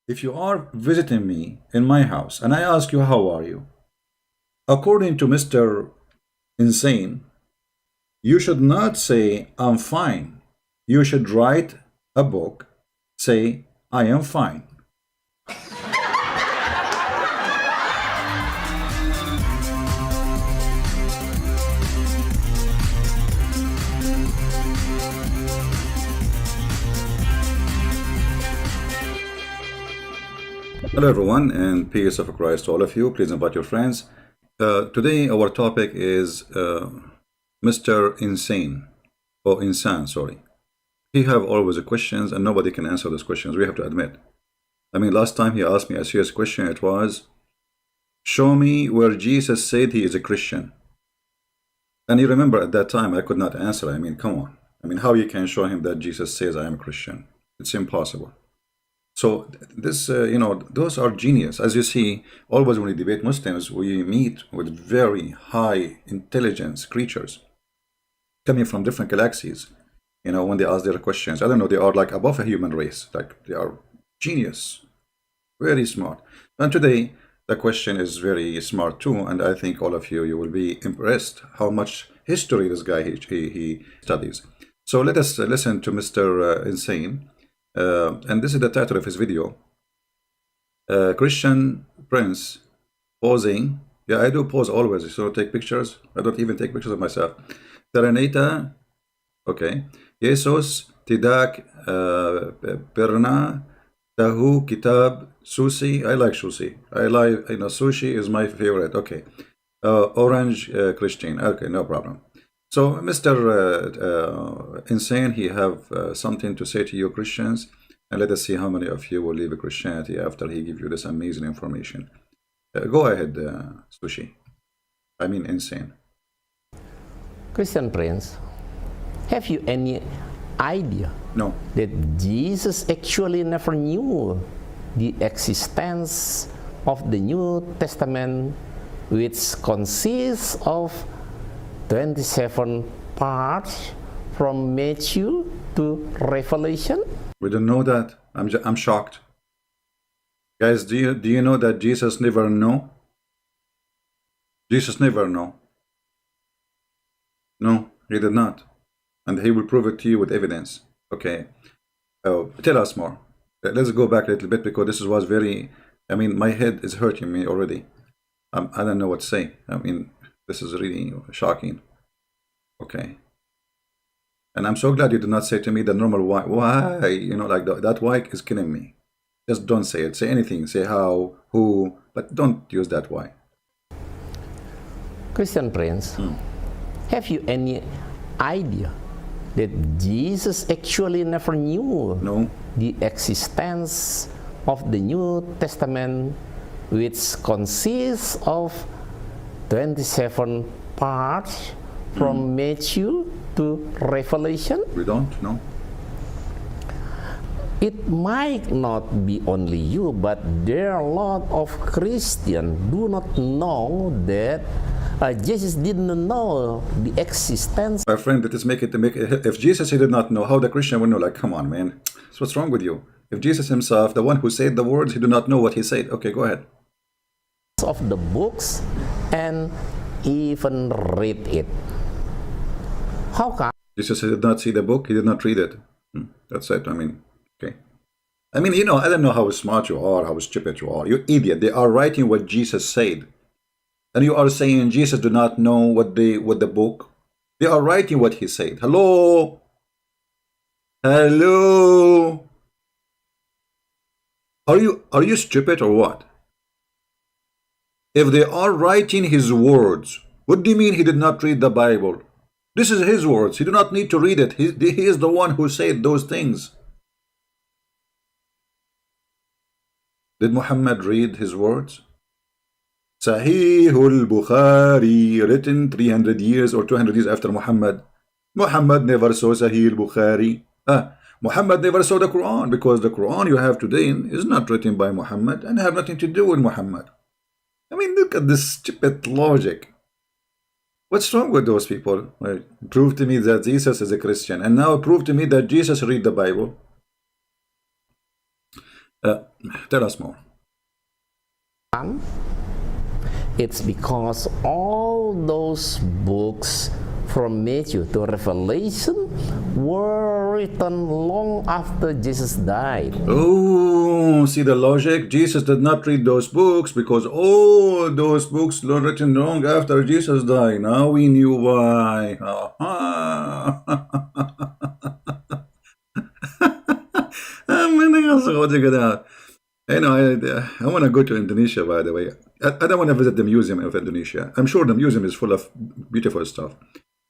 If you are visiting me in my house and I ask you, how are you? According to Mr. Insane, you should not say, I'm fine. You should write a book, say, I am fine. Hello everyone, and peace of Christ to all of you. Please invite your friends. Today our topic is Mr. Insane, or Insan, sorry. He have always questions and nobody can answer those questions, we have to admit. I mean, last time he asked me a serious question, it was, show me where Jesus said he is a Christian. And you remember at that time I could not answer. I mean, come on. I mean, how you can show him that Jesus says I am a Christian? It's impossible. So this, those are genius. As you see, always when we debate Muslims, we meet with very high intelligence creatures coming from different galaxies. You know, when they ask their questions, I don't know, they are like above a human race. Like they are genius, very smart. And today, the question is very smart too. And I think all of you will be impressed how much history this guy, he studies. So let us listen to Mr. Insane. And this is the title of his video. Christian Prince posing. Yeah, I do pose always. So take pictures. I don't even take pictures of myself. Terkejut. Okay. Yesus. Tidak. Pernah. Tahu. Kitab. Sushi. I like sushi. Sushi is my favorite. Okay. Orange Christian. Okay, no problem. So, Mr. Insane, he have something to say to you Christians, and let us see how many of you will leave Christianity after he give you this amazing information. Go ahead, Sushi. I mean, Insane. Christian Prince, have you any idea that Jesus actually never knew the existence of the New Testament, which consists of 27 parts from Matthew to Revelation? We don't know that. I'm shocked. Guys, do you know that Jesus never know? Jesus never know. No, he did not. And he will prove it to you with evidence. Okay. Tell us more. Let's go back a little bit because this was very, I mean, my head is hurting me already. I don't know what to say. I mean, this is really shocking. Okay. And I'm so glad you did not say to me the normal why. Why? You know, like that why is killing me. Just don't say it. Say anything. Say how, who, but don't use that why. Christian Prince, have you any idea that Jesus actually never knew the existence of the New Testament, which consists of 27 parts from Matthew to Revelation? We don't know. It might not be only you, but there are a lot of Christians do not know that Jesus didn't know the existence. My friend, that is if Jesus he did not know, how the Christian would know? Like, come on, man. So what's wrong with you? If Jesus himself, the one who said the words, he did not know what he said. Okay, go ahead. Of the books and even read it. How come? Jesus did not see the book, he did not read it. That's it. I mean, okay. I mean, you know, I don't know how smart you are, how stupid you are. You idiot. They are writing what Jesus said. And you are saying Jesus do not know what the book. They are writing what he said. Hello? Hello? Are you stupid or what? If they are writing his words, what do you mean he did not read the Bible? This is his words. He do not need to read it. He is the one who said those things. Did Muhammad read his words? Sahih al-Bukhari, written 300 years or 200 years after Muhammad. Muhammad never saw Sahih al-Bukhari. Muhammad never saw the Quran, because the Quran you have today is not written by Muhammad and have nothing to do with Muhammad. I mean, look at this stupid logic. What's wrong with those people? Prove to me that Jesus is a Christian, and now prove to me that Jesus read the Bible. Tell us more. It's because all those books from Matthew to Revelation were written long after Jesus died. Oh, see the logic? Jesus did not read those books because all those books were written long after Jesus died. Now we knew why. I know, I want to go to Indonesia, by the way. I don't want to visit the museum of Indonesia. I'm sure the museum is full of beautiful stuff.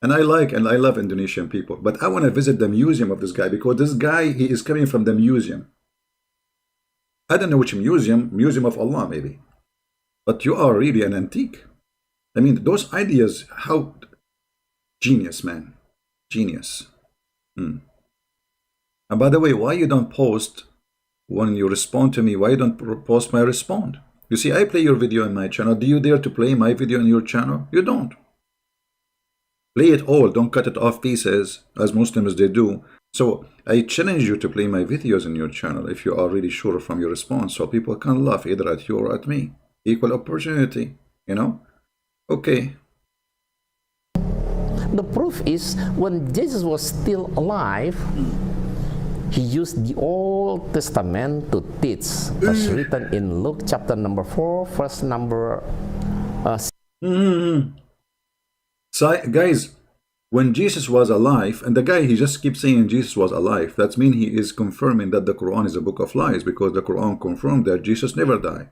And I love Indonesian people. But I want to visit the museum of this guy because this guy, he is coming from the museum. I don't know which museum, Museum of Allah maybe. But you are really an antique. I mean, those ideas, how genius, man. Genius. And by the way, why you don't post when you respond to me? Why you don't post my respond? You see, I play your video on my channel. Do you dare to play my video on your channel? You don't. Play it all. Don't cut it off pieces, as Muslims they do. So I challenge you to play my videos on your channel if you are really sure from your response, so people can laugh either at you or at me. Equal opportunity, you know? Okay. The proof is when Jesus was still alive, he used the Old Testament to teach, as written in Luke chapter number 4, verse number 6. So, guys, when Jesus was alive, and the guy, he just keeps saying Jesus was alive, that means he is confirming that the Quran is a book of lies, because the Quran confirmed that Jesus never died.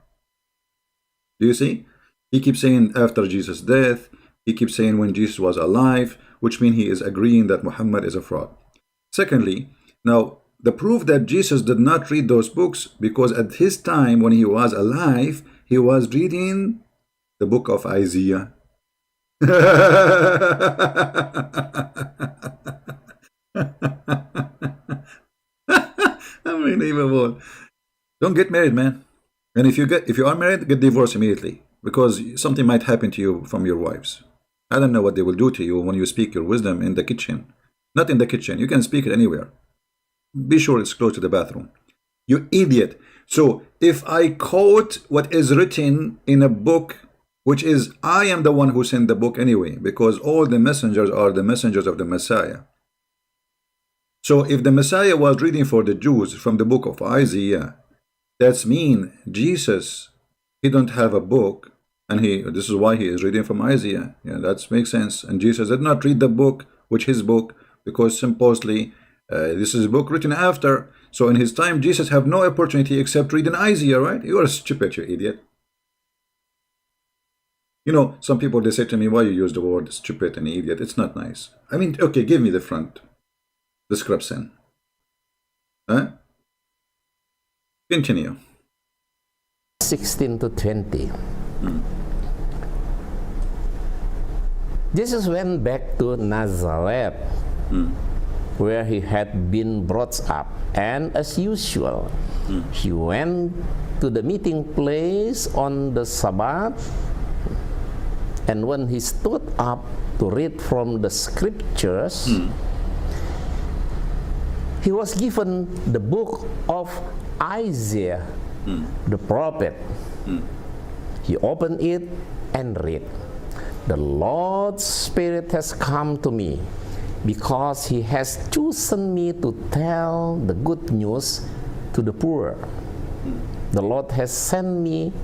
Do you see? He keeps saying after Jesus' death, he keeps saying when Jesus was alive, which means he is agreeing that Muhammad is a fraud. Secondly, now, the proof that Jesus did not read those books, because at his time when he was alive, he was reading the book of Isaiah. Unbelievable. Don't get married, man. And if you are married, get divorced immediately, because something might happen to you from your wives. I don't know what they will do to you when you speak your wisdom in the kitchen. Not in the kitchen. You can speak it anywhere. Be sure it's close to the bathroom. You idiot. So if I quote what is written in a book, which is, I am the one who sent the book anyway, because all the messengers are the messengers of the Messiah. So if the Messiah was reading for the Jews from the book of Isaiah, that's mean Jesus, he don't have a book, and this is why he is reading from Isaiah. Yeah, that makes sense. And Jesus did not read the book, which his book, because supposedly this is a book written after. So in his time, Jesus have no opportunity except reading Isaiah, right? You are stupid, you idiot. You know, some people, they say to me, why you use the word stupid and idiot? It's not nice. I mean, okay, give me the front description. Huh? Continue. 16 to 20. Jesus went back to Nazareth, where he had been brought up, and as usual, he went to the meeting place on the Sabbath, and when he stood up to read from the scriptures, he was given the book of Isaiah, the prophet. He opened it and read, "The Lord's Spirit has come to me, because he has chosen me to tell the good news to the poor. The Lord has sent me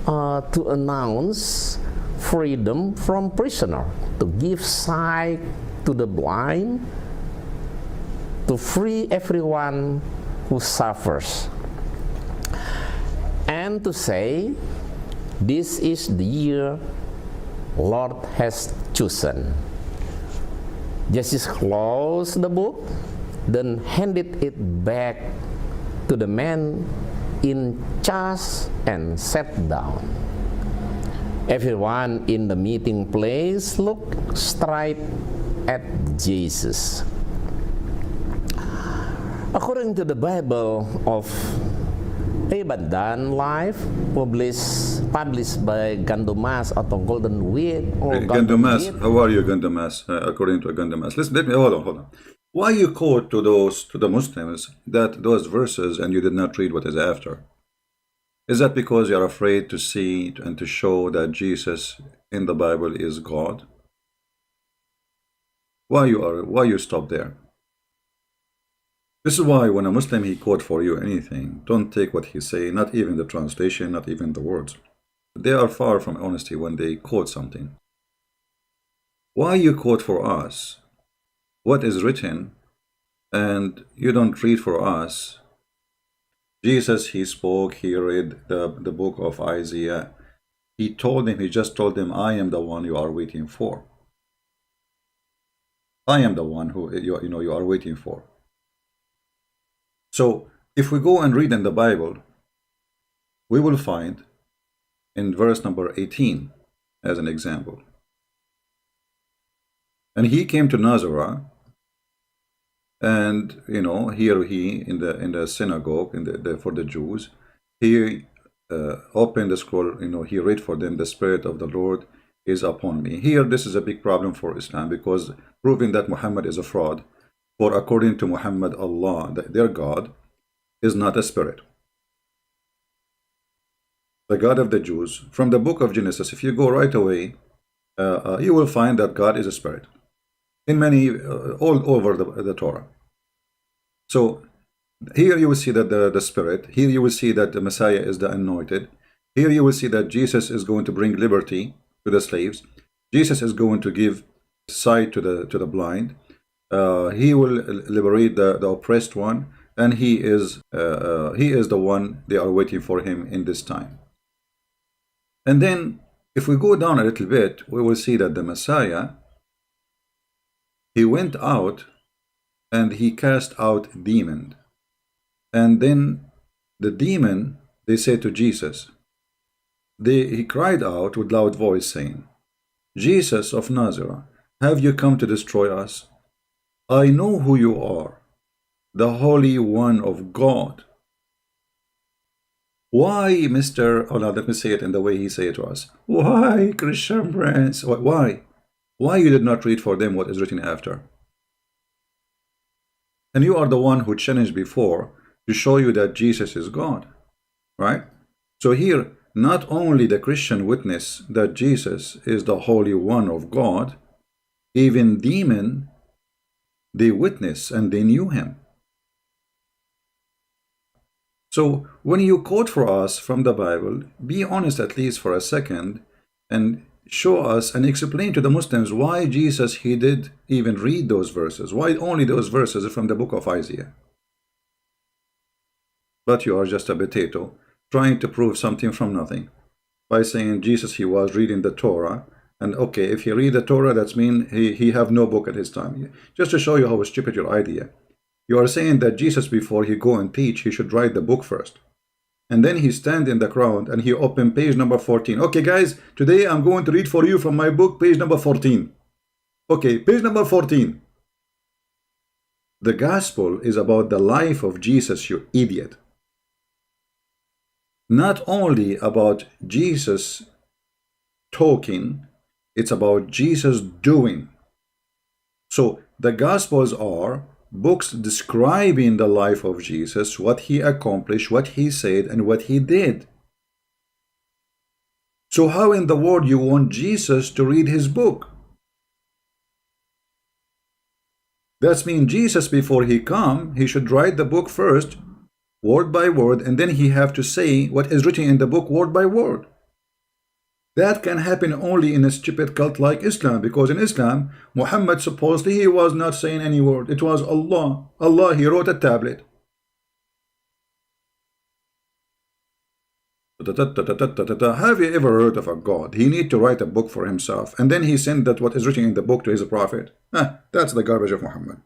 to announce freedom from prisoner, to give sight to the blind, to free everyone who suffers, and to say, this is the year Lord has chosen." Jesus closed the book, then handed it back to the man in charge and sat down. Everyone in the meeting place looked straight at Jesus. According to the Bible of Ibadan Life, published by Gandomas atau Golden Wheat or Gandomas, how are you, Gandomas? According to Gandomas, let me hold on. Why you quote to the Muslims that those verses and you did not read what is after? Is that because you are afraid to see and to show that Jesus in the Bible is God? Why you stop there? This is why when a Muslim he quote for you anything, don't take what he say, not even the translation, not even the words. They are far from honesty when they quote something. Why you quote for us what is written and you don't read for us? Jesus, he spoke, he read the book of Isaiah. He just told them, I am the one you are waiting for. I am the one who you are waiting for. So if we go and read in the Bible, we will find in verse number 18 as an example. And he came to Nazareth, and here he in the synagogue for the Jews, he opened the scroll, he read for them, the Spirit of the Lord is upon me. Here this is a big problem for Islam, because proving that Muhammad is a fraud, for according to Muhammad, Allah, their God, is not a spirit. The God of the Jews, from the book of Genesis, if you go right away, you will find that God is a spirit in many, all over the Torah. So here you will see that the spirit, here you will see that the Messiah is the anointed, here you will see that Jesus is going to bring liberty to the slaves, Jesus is going to give sight to the blind, he will liberate the oppressed one, and he is the one they are waiting for him in this time. And then if we go down a little bit, we will see that the Messiah, he went out and he cast out demon. And then the demon, they said to Jesus, he cried out with loud voice saying, Jesus of Nazareth, have you come to destroy us? I know who you are, the Holy One of God. Why, Mr. Oh, now let me say it in the way he said it to us. Why, Christian friends? Why? Why you did not read for them what is written after? And you are the one who challenged before to show you that Jesus is God, right? So here, not only the Christian witness that Jesus is the Holy One of God, even demon, they witness and they knew him. So when you quote for us from the Bible, be honest at least for a second and show us and explain to the Muslims why Jesus, he did even read those verses. Why only those verses from the book of Isaiah? But you are just a potato trying to prove something from nothing by saying Jesus, he was reading the Torah. And okay, if he read the Torah, that's mean he have no book at his time. Just to show you how stupid your idea. You are saying that Jesus, before he go and teach, he should write the book first. And then he stand in the crowd and he open page number 14. Okay, guys, today I'm going to read for you from my book, page number 14. Okay, page number 14. The gospel is about the life of Jesus, you idiot. Not only about Jesus talking, it's about Jesus doing. So the gospels are books describing the life of Jesus, what he accomplished, what he said, and what he did. So how in the world you want Jesus to read his book? That means Jesus, before he come, he should write the book first, word by word, and then he have to say what is written in the book word by word. That can happen only in a stupid cult like Islam, because in Islam, Muhammad supposedly he was not saying any word. It was Allah. Allah, he wrote a tablet. Have you ever heard of a God? He need to write a book for himself, and then he sent that what is written in the book to his prophet. That's the garbage of Muhammad.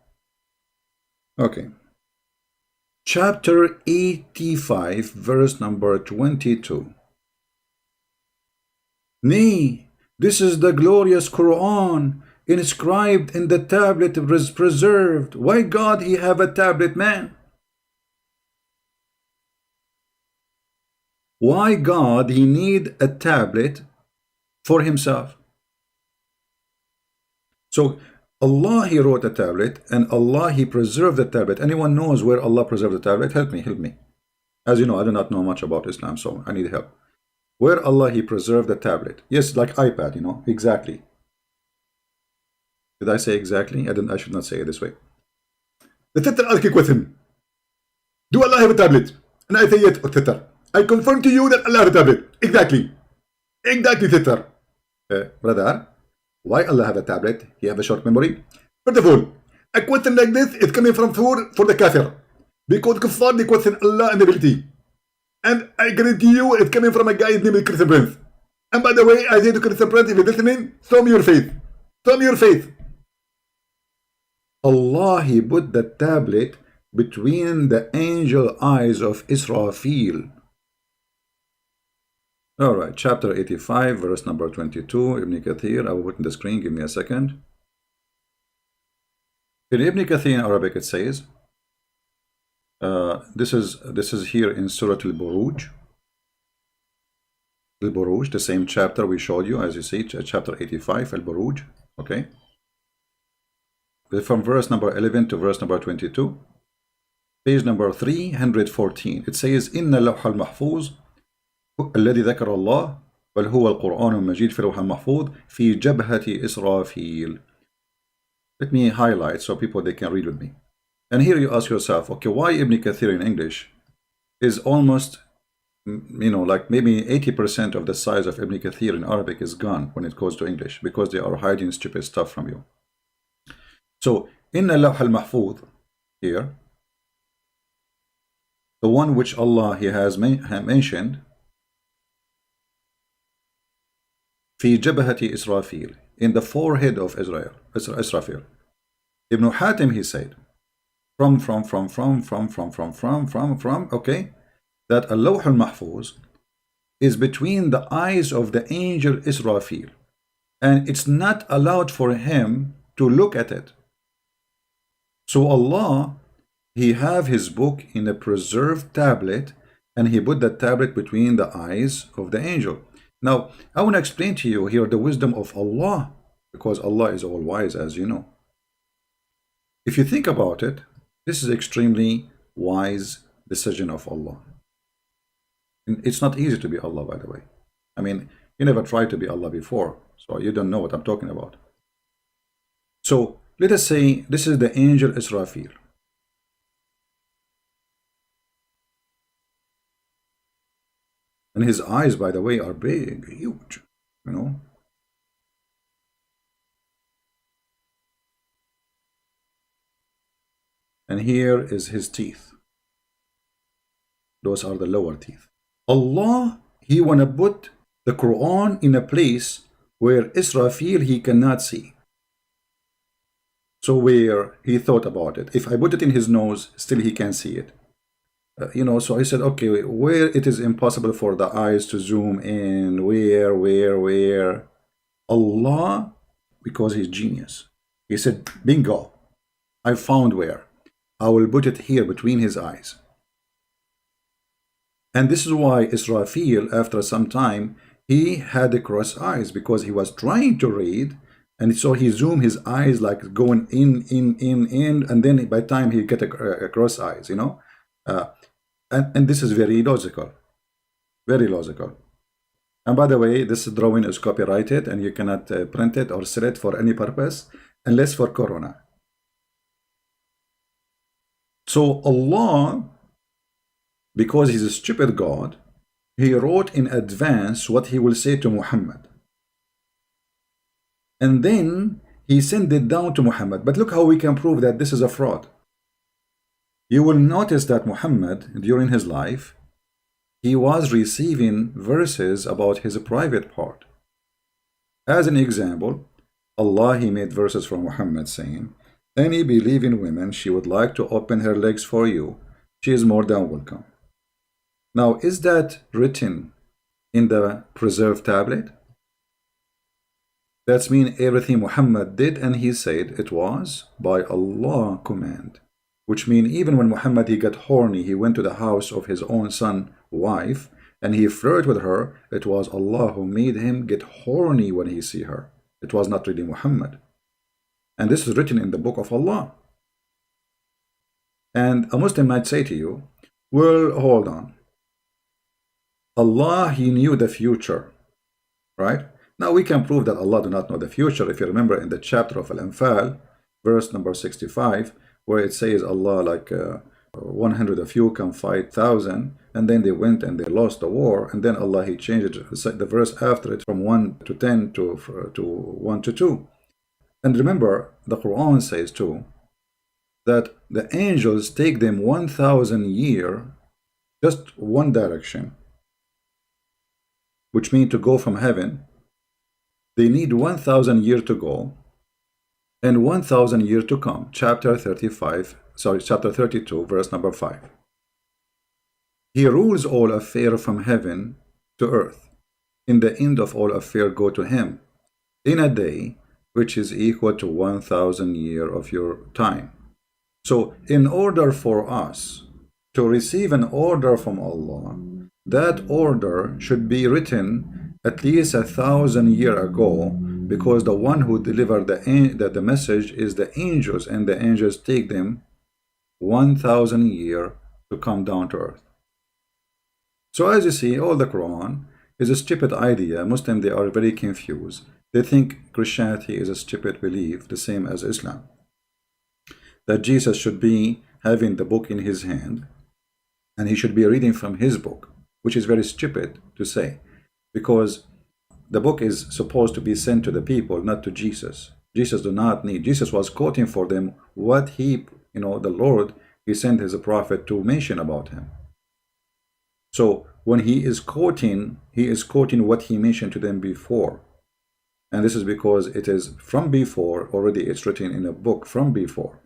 Okay. Chapter 85, verse number 22. Nay, this is the glorious Quran, inscribed in the tablet preserved. Why God he have a tablet, man? Why God he need a tablet for himself? So Allah, He wrote the tablet, and Allah, He preserved the tablet. Anyone knows where Allah preserved the tablet? Help me, help me. As you know, I do not know much about Islam, so I need help. Where Allah, He preserved the tablet? Yes, like iPad, you know, exactly. Did I say exactly? I should not say it this way. The Titter, I'll kick with him. Do Allah have a tablet? And I say yes, Titter. I confirm to you that Allah has a tablet. Exactly. Exactly, Titter. Brother, why Allah have a tablet? He have a short memory? First of all, a question like this is coming from for the kafir. Because kuffar, they question Allah and ability. And I guarantee you, it's coming from a guy named Christian Prince. And by the way, I say to Christian Prince, if you're listening, show me your faith. Show me your faith. Allah, He put the tablet between the angel eyes of Israfil. Alright, chapter 85, verse number 22, Ibn Kathir. I will put in the screen, give me a second. In Ibn Kathir in Arabic it says, this is here in Surah Al-Buruj. Al-Buruj, the same chapter we showed you, as you see, chapter 85, Al-Buruj, okay? From verse number 11 to verse number 22, page number 314, it says, إِنَّ اللَّوْحَ الْمَحْفُوظ الذي ذكر الله بل هو القرآن المجيد في اللوح المحفوظ في جبهة إسرافيل. Let me highlight so people they can read with me. And here you ask yourself, okay, why Ibn Kathir in English is almost, you know, like maybe 80% of the size of Ibn Kathir in Arabic is gone when it goes to English because they are hiding stupid stuff from you. So, إن اللوح المحفوظ here, the one which Allah He has mentioned, في جبهة إسرافيل, in the forehead of Israfil. Ibn Hatim, he said, from, okay, that Al-Lawh al-Mahfuz is between the eyes of the angel Israfil, and it's not allowed for him to look at it. So Allah, He have His book in a preserved tablet, and He put the tablet between the eyes of the angel. Now, I want to explain to you here the wisdom of Allah, because Allah is all wise, as you know. If you think about it, this is extremely wise decision of Allah. And it's not easy to be Allah, by the way. I mean, you never tried to be Allah before, so you don't know what I'm talking about. So, let us say this is the angel Israfil. And his eyes, by the way, are big, huge, you know. And here is his teeth. Those are the lower teeth. Allah, He want to put the Quran in a place where Israfil, he cannot see. So where he thought about it, if I put it in his nose, still he can't see it. You know, so I said, okay, where it is impossible for the eyes to zoom in, where? Allah, because He's genius. He said, bingo, I found where. I will put it here between his eyes. And this is why Israfil, after some time, he had the cross eyes, because he was trying to read, and so he zoomed his eyes like going in, and then by the time he get a cross eyes, you know. And this is very logical, very logical. And by the way, this drawing is copyrighted, and you cannot print it or sell it for any purpose unless for Corona. So Allah, because He's a stupid God, He wrote in advance what He will say to Muhammad, and then He sent it down to Muhammad. But look how we can prove that this is a fraud. You will notice that Muhammad, during his life, he was receiving verses about his private part. As an example, Allah, He made verses from Muhammad saying, any believing woman, she would like to open her legs for you, she is more than welcome. Now, is that written in the preserved tablet? That's mean everything Muhammad did and he said, it was by Allah command. Which means even when Muhammad, he got horny, he went to the house of his own son, wife, and he flirted with her, it was Allah who made him get horny when he see her. It was not really Muhammad. And this is written in the book of Allah. And a Muslim might say to you, well, hold on. Allah, He knew the future, right? Now we can prove that Allah do not know the future. If you remember in the chapter of Al-Anfal, verse number 65, where it says Allah, like 100 of you can fight 1,000, and then they went and they lost the war, and then Allah, He changed it, the verse after it from 1 to 10 to 1 to 2. And remember, the Quran says too, that the angels take them 1,000 years, just one direction, which means to go from heaven. They need 1,000 years to go, and 1,000 years to come. Chapter 32, verse number 5. He rules all affairs from heaven to earth. In the end of all affairs go to Him, in a day which is equal to 1,000 years of your time. So, in order for us to receive an order from Allah, that order should be written at least 1,000 years ago, because the one who delivered the message is the angels, and the angels take them 1,000 years to come down to earth. So as you see, all the Quran is a stupid idea. Muslims, they are very confused. They think Christianity is a stupid belief, the same as Islam. That Jesus should be having the book in his hand, and he should be reading from his book, which is very stupid to say, because the book is supposed to be sent to the people, not to Jesus. Jesus do not need. Jesus was quoting for them what he, the Lord, He sent his prophet to mention about him. So when he is quoting what he mentioned to them before. And this is because it is from before, already it's written in a book from before.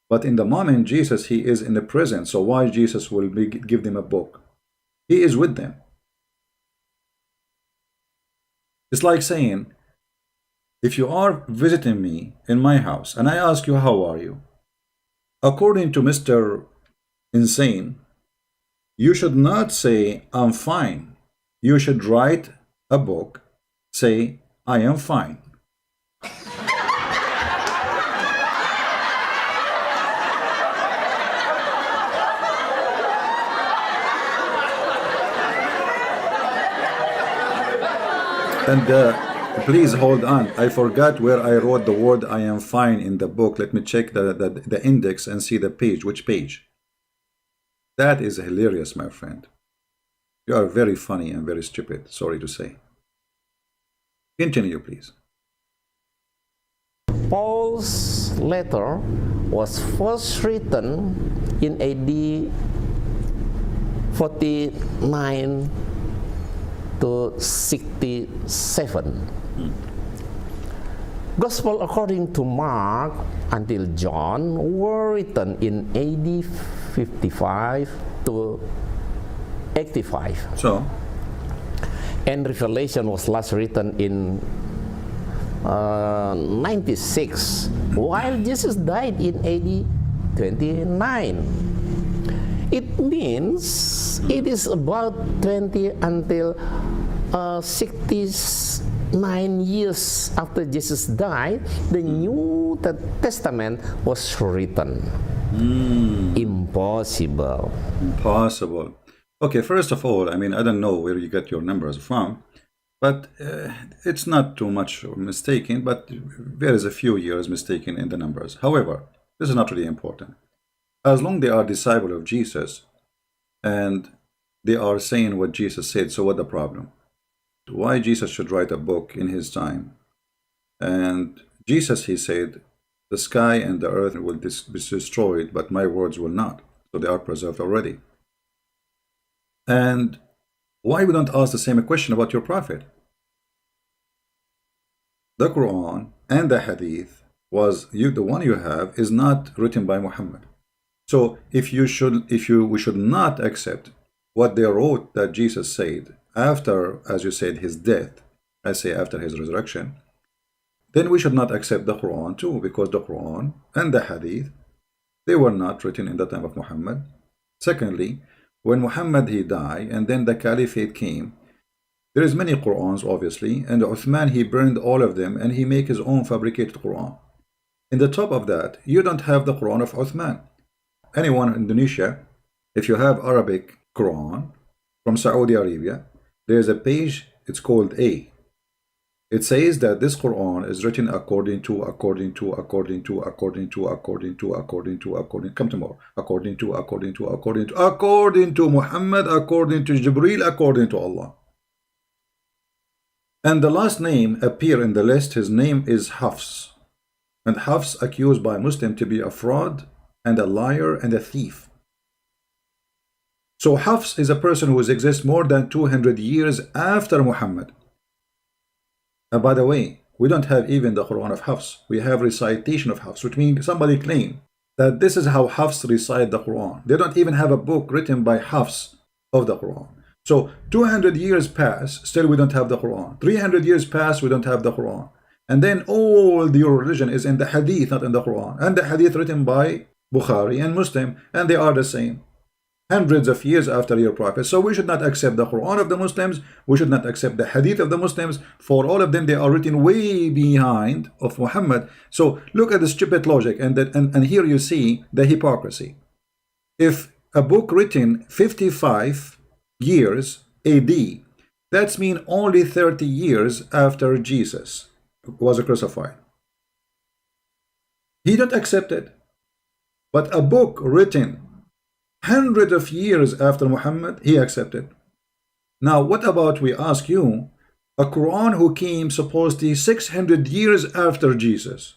But in the moment Jesus, he is in the present. So why Jesus will give them a book? He is with them. It's like saying, if you are visiting me in my house and I ask you, how are you? According to Mr. Insane, you should not say, I'm fine. You should write a book, say, I am fine. And please hold on. I forgot where I wrote the word I am fine in the book. Let me check the index and see the page. Which page? That is hilarious, my friend. You are very funny and very stupid. Sorry to say. Continue, please. Paul's letter was first written in AD 49 to 67. Gospel according to Mark until John were written in AD 55 to 85. So, and Revelation was last written in 96, while Jesus died in AD 29. It means it is about 20 until 69 years after Jesus died, the New Testament was written. Impossible. Impossible. Okay, first of all, I don't know where you get your numbers from, but it's not too much mistaken, but there is a few years mistaken in the numbers. However, this is not really important. As long as they are disciples of Jesus and they are saying what Jesus said, so what the problem? Why Jesus should write a book in his time? And Jesus, he said, the sky and the earth will be destroyed, but my words will not. So they are preserved already. And why we don't ask the same question about your prophet? The Quran and the Hadith the one you have is not written by Muhammad. So we should not accept what they wrote that Jesus said after, as you said, his death, I say after his resurrection, then we should not accept the Quran too, because the Quran and the Hadith, they were not written in the time of Muhammad. Secondly, when Muhammad he died and then the Caliphate came, there is many Qurans obviously, and Uthman he burned all of them and he made his own fabricated Quran. In the top of that, you don't have the Quran of Uthman. Anyone in Indonesia, if you have Arabic Quran from Saudi Arabia, there's a page, it's called A. It says that this Quran is written according to, come tomorrow, according to Muhammad, according to Jibreel, according to Allah. And the last name appear in the list, his name is Hafs. And Hafs accused by Muslim to be a fraud and a liar and a thief. So Hafs is a person who exists more than 200 years after Muhammad. And by the way, we don't have even the Quran of Hafs. We have recitation of Hafs, which means somebody claimed that this is how Hafs recite the Quran. They don't even have a book written by Hafs of the Quran. So 200 years pass, still we don't have the Quran. 300 years pass, we don't have the Quran. And then all your religion is in the Hadith, not in the Quran. And the Hadith written by Bukhari and Muslim, and they are the same. Hundreds of years after your prophet. So we should not accept the Quran of the Muslims. We should not accept the Hadith of the Muslims. For all of them, they are written way behind of Muhammad. So look at the stupid logic, and here you see the hypocrisy. If a book written 55 years AD, that's mean only 30 years after Jesus was crucified. He don't accept it. But a book written hundreds of years after Muhammad, he accepted. Now, what about, we ask you, a Quran who came supposedly 600 years after Jesus?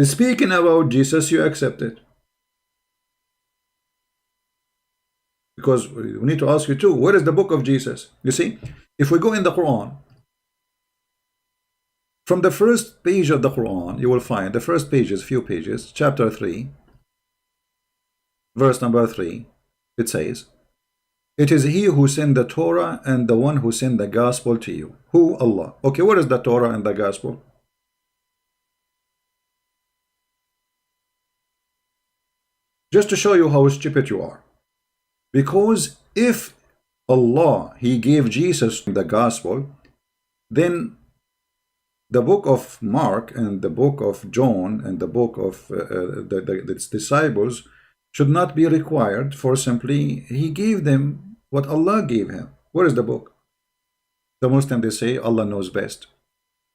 Speaking about Jesus, you accept it. Because we need to ask you too, where is the book of Jesus? You see, if we go in the Quran, from the first page of the Quran, you will find the first pages, few pages, chapter 3, verse number 3, it says, "It is he who sent the Torah and the one who sent the gospel to you." Who? Allah. Okay, what is the Torah and the gospel? Just to show you how stupid you are. Because if Allah, he gave Jesus the gospel, then the book of Mark and the book of John and the book of the disciples should not be required, for simply he gave them what Allah gave him. Where is the book? The Muslim, they say Allah knows best.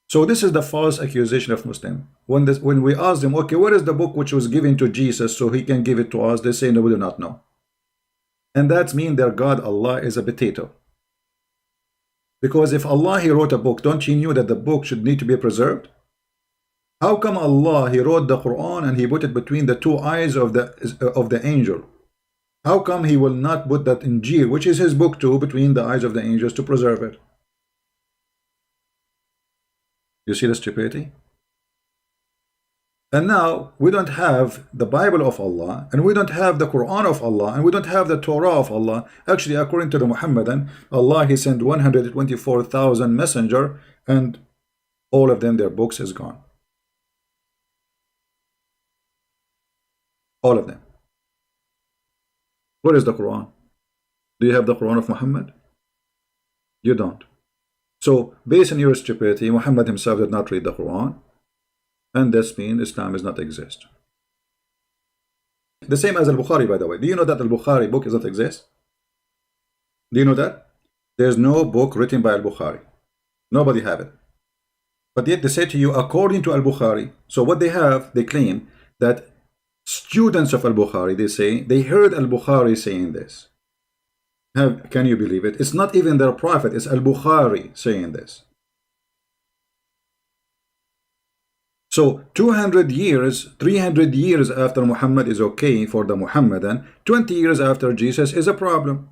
So this is the false accusation of Muslim. When we ask them, okay, what is the book which was given to Jesus so he can give it to us? They say, no, we do not know. And that means their God, Allah, is a potato. Because if Allah, he wrote a book, don't he knew that the book should need to be preserved? How come Allah, he wrote the Quran and he put it between the two eyes of the angel? How come he will not put that Injil, which is his book too, between the eyes of the angels to preserve it? You see the stupidity? And now we don't have the Bible of Allah, and we don't have the Quran of Allah, and we don't have the Torah of Allah. Actually, according to the Muhammadan, Allah, he sent 124,000 messenger, and all of them, their books is gone. All of them. Where is the Quran? Do you have the Quran of Muhammad? You don't. So, based on your stupidity, Muhammad himself did not read the Quran, and this means Islam does not exist. The same as Al-Bukhari, by the way. Do you know that Al-Bukhari book does not exist? Do you know that? There's no book written by Al-Bukhari. Nobody have it. But yet they say to you, according to Al-Bukhari. So what they have, they claim that students of Al-Bukhari, they say, they heard Al-Bukhari saying this. Can you believe it? It's not even their prophet, it's Al-Bukhari saying this. So 200 years, 300 years after Muhammad is okay for the Muhammadan, 20 years after Jesus is a problem.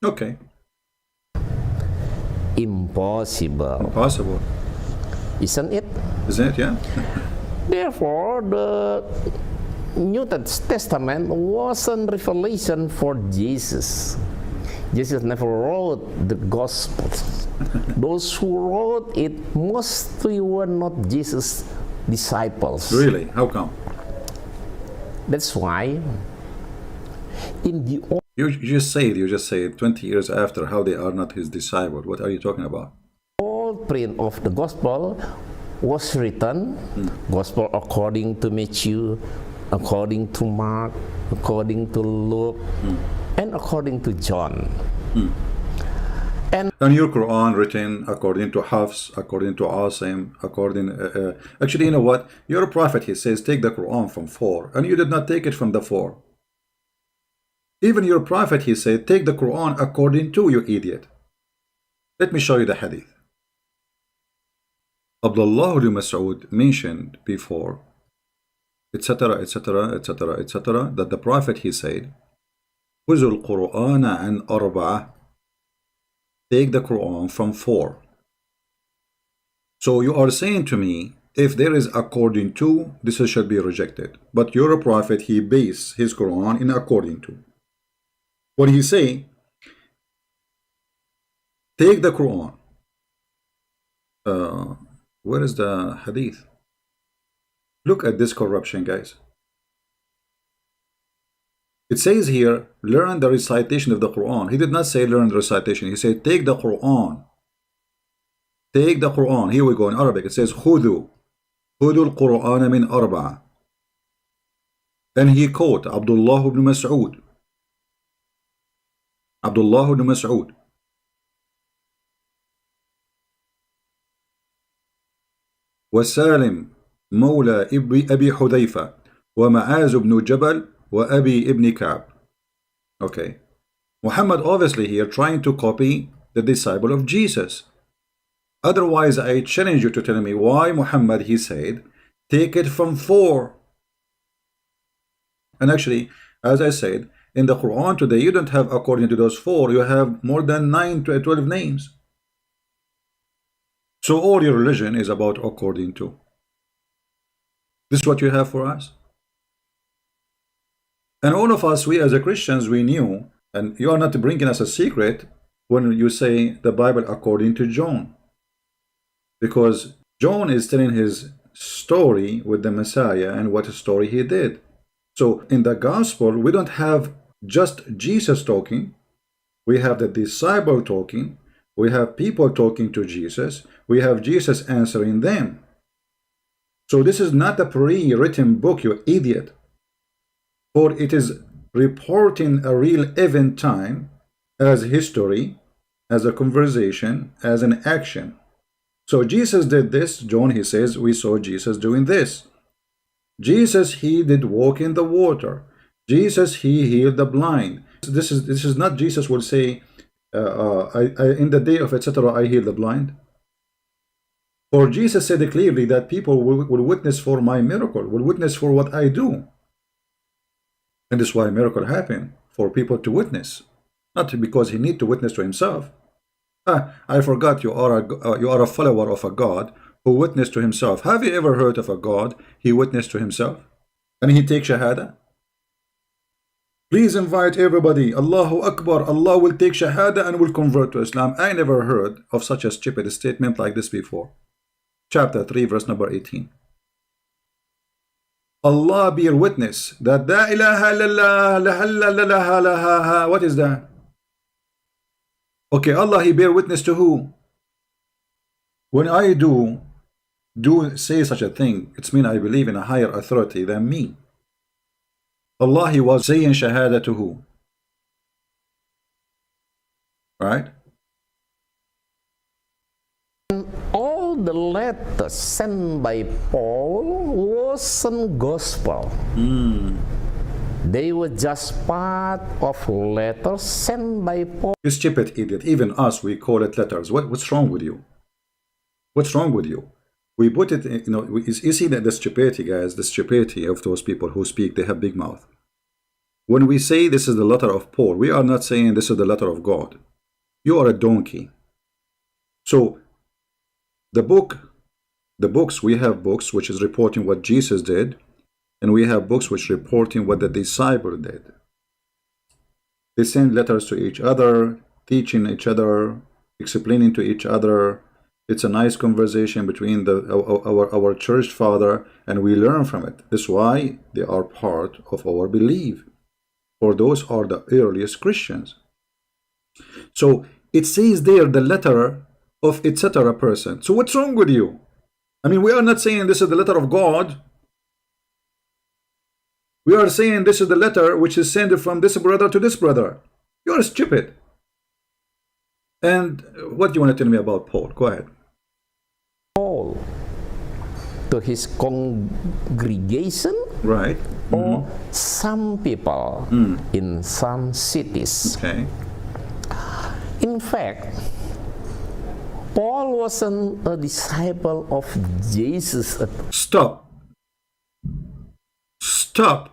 Okay. Impossible. Impossible. Isn't it? Isn't it? Yeah. Therefore, the New Testament wasn't revelation for Jesus. Jesus never wrote the Gospels. Those who wrote it mostly were not Jesus' disciples. Really? How come? That's why in the You just say 20 years after, how they are not his disciple. What are you talking about? old print of the Gospel was written, Gospel according to Matthew, according to Mark, according to Luke, and according to John. And your Quran written according to Hafs, according to Asim, actually, you know what? Your prophet, he says, take the Quran from 4, and you did not take it from the 4. Even your prophet, he said, take the Quran according to, you idiot. Let me show you the hadith. Abdullah ibn Mas'ud mentioned before, etc., etc., etc., etc., that the prophet, he said, خُذُوا الْقُرْآنَ عَنْ أَرْبَعَةٍ, take the Quran from 4. So you are saying to me, if there is according to, this should be rejected. But your prophet, he based his Quran in according to. When he say, take the Quran, where is the hadith? Look at this corruption, guys. It says here, learn the recitation of the Quran. He did not say learn the recitation. He said, take the Quran. Take the Quran. Here we go in Arabic. It says, خُذُوا الْقُرْآنَ مِنْ أَرْبَعَةٍ. And he quote Abdullah ibn Mas'ud. Abdullah ibn Mas'ud. وسالم مولى أبي حذيفة ومعاذ بن جبل وأبي ابن كعب. Okay. Muhammad obviously here trying to copy the disciple of Jesus. Otherwise, I challenge you to tell me why Muhammad, he said, take it from 4. And actually, as I said, in the Quran today, you don't have according to those 4, you have more than 9 to 12 names. So all your religion is about according to. This is what you have for us. And all of us, we as a Christians, we knew, and you are not bringing us a secret when you say the Bible according to John. Because John is telling his story with the Messiah and what story he did. So in the gospel, we don't have just Jesus talking. We have the disciple talking. We have people talking to Jesus. We have Jesus answering them. So this is not a pre-written book, you idiot. For it is reporting a real event time as history, as a conversation, as an action. So Jesus did this. John, he says, we saw Jesus doing this. Jesus, he did walk in the water. Jesus, he healed the blind. This is not Jesus will say, in the day of etc. I heal the blind. For Jesus said clearly that people will witness for my miracle, will witness for what I do. And this is why a miracle happened, for people to witness, not because he need to witness to himself. I forgot you are a follower of a God who witnessed to himself. Have you ever heard of a God he witnessed to himself and he takes shahada? Please invite everybody. Allahu Akbar. Allah will take shahada and will convert to Islam. I never heard of such a stupid statement like this before. Chapter 3, verse number 18. Allah bear witness that la ilaha illallah. What is that? Okay, Allah, he bear witness to who? When I do say such a thing, it's mean I believe in a higher authority than me. Allah, he was saying shahada to who? Right? All the letters sent by Paul wasn't gospel. They were just part of letters sent by Paul. You stupid idiot. Even us, we call it letters. What's wrong with you? What's wrong with you? We put it, you see that the stupidity, guys, the stupidity of those people who speak, they have big mouth. When we say this is the letter of Paul, we are not saying this is the letter of God. You are a donkey. So, the books, we have books which is reporting what Jesus did, and we have books which reporting what the disciple did. They send letters to each other, teaching each other, explaining to each other. It's a nice conversation between our church father, and we learn from it. That's why they are part of our belief. For those are the earliest Christians. So it says there the letter of etc. person. So what's wrong with you? I mean, we are not saying this is the letter of God. We are saying this is the letter which is sent from this brother to this brother. You're stupid. And what do you want to tell me about Paul? Go ahead. Paul to his congregation, Right. or some people in some cities. Okay. In fact, Paul wasn't a disciple of Jesus. Stop. Stop.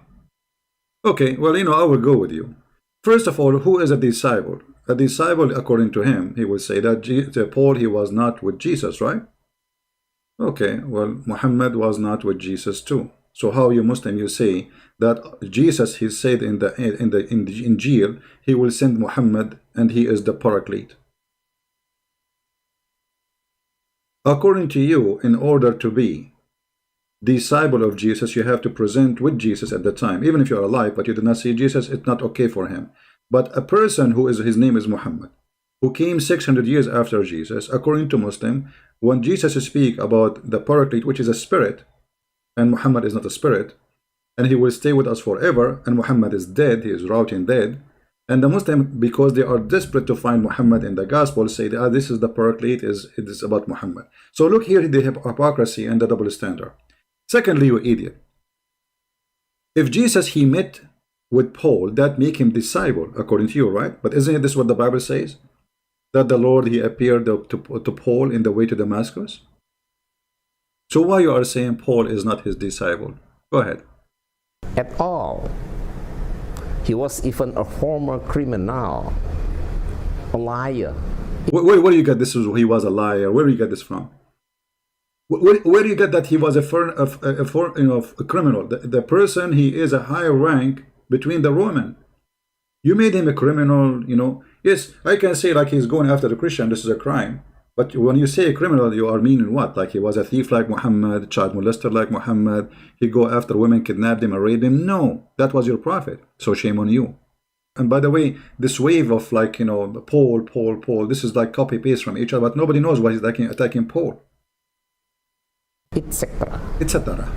Okay, well, I will go with you. First of all, who is a disciple? A disciple, according to him, he would say that Paul, he was not with Jesus, right? Okay, well, Muhammad was not with Jesus too. So how you Muslim, you say that Jesus, he said in the Injil, he will send Muhammad and he is the Paraclete. According to you, in order to be disciple of Jesus, you have to present with Jesus at the time. Even if you're alive, but you did not see Jesus, it's not okay for him. But a person who is, his name is Muhammad, who came 600 years after Jesus, according to Muslim, when Jesus speak about the Paraclete, which is a spirit, and Muhammad is not a spirit, and he will stay with us forever, and Muhammad is dead, he is rotting dead, and the Muslim, because they are desperate to find Muhammad in the gospel, say that this is the Paraclete, it is about Muhammad. So look here, they have hypocrisy and the double standard. Secondly, you idiot, if Jesus, he met with Paul, that make him disciple, according to you, right? But isn't this what the Bible says? That the Lord, he appeared to Paul in the way to Damascus? So why you are saying Paul is not his disciple? Go ahead. At all. He was even a former criminal, a liar. Where do you get this? He was a liar. Where do you get this from? Where do you get that he was a criminal? The person, he is a higher rank between the Roman. You made him a criminal, Yes, I can say like he's going after the Christian, this is a crime. But when you say a criminal, you are meaning what? Like he was a thief like Muhammad, child molester like Muhammad, he go after women, kidnapped him and raped him? No, that was your prophet. So shame on you. And by the way, this wave of like, Paul, this is like copy paste from each other, but nobody knows why he's attacking Paul. Etc.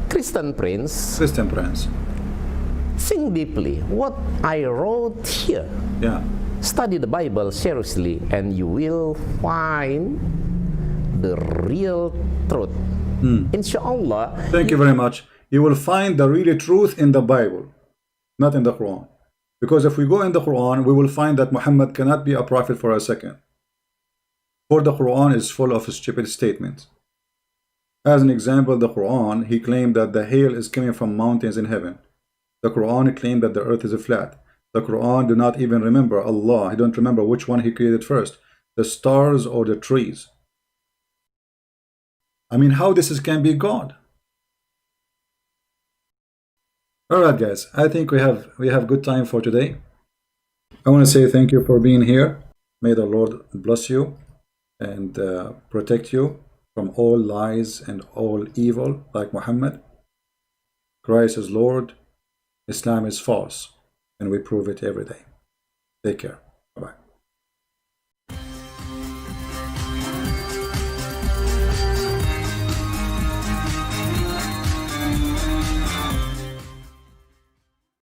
Christian Prince. Think deeply what I wrote here. Yeah. Study the Bible seriously and you will find the real truth. Inshallah. Thank you very much. You will find the real truth in the Bible, not in the Quran. Because if we go in the Quran, we will find that Muhammad cannot be a prophet for a second. For the Quran is full of stupid statements. As an example, the Quran, he claimed that the hail is coming from mountains in heaven. The Quran claimed that the earth is flat. The Quran do not even remember Allah. He don't remember which one he created first, the stars or the trees. I mean, how this can be God? Alright guys, I think we have good time for today. I want to say thank you for being here. May the Lord bless you and protect you from all lies and all evil like Muhammad. Christ is Lord, Islam is false, and we prove it every day. Take care.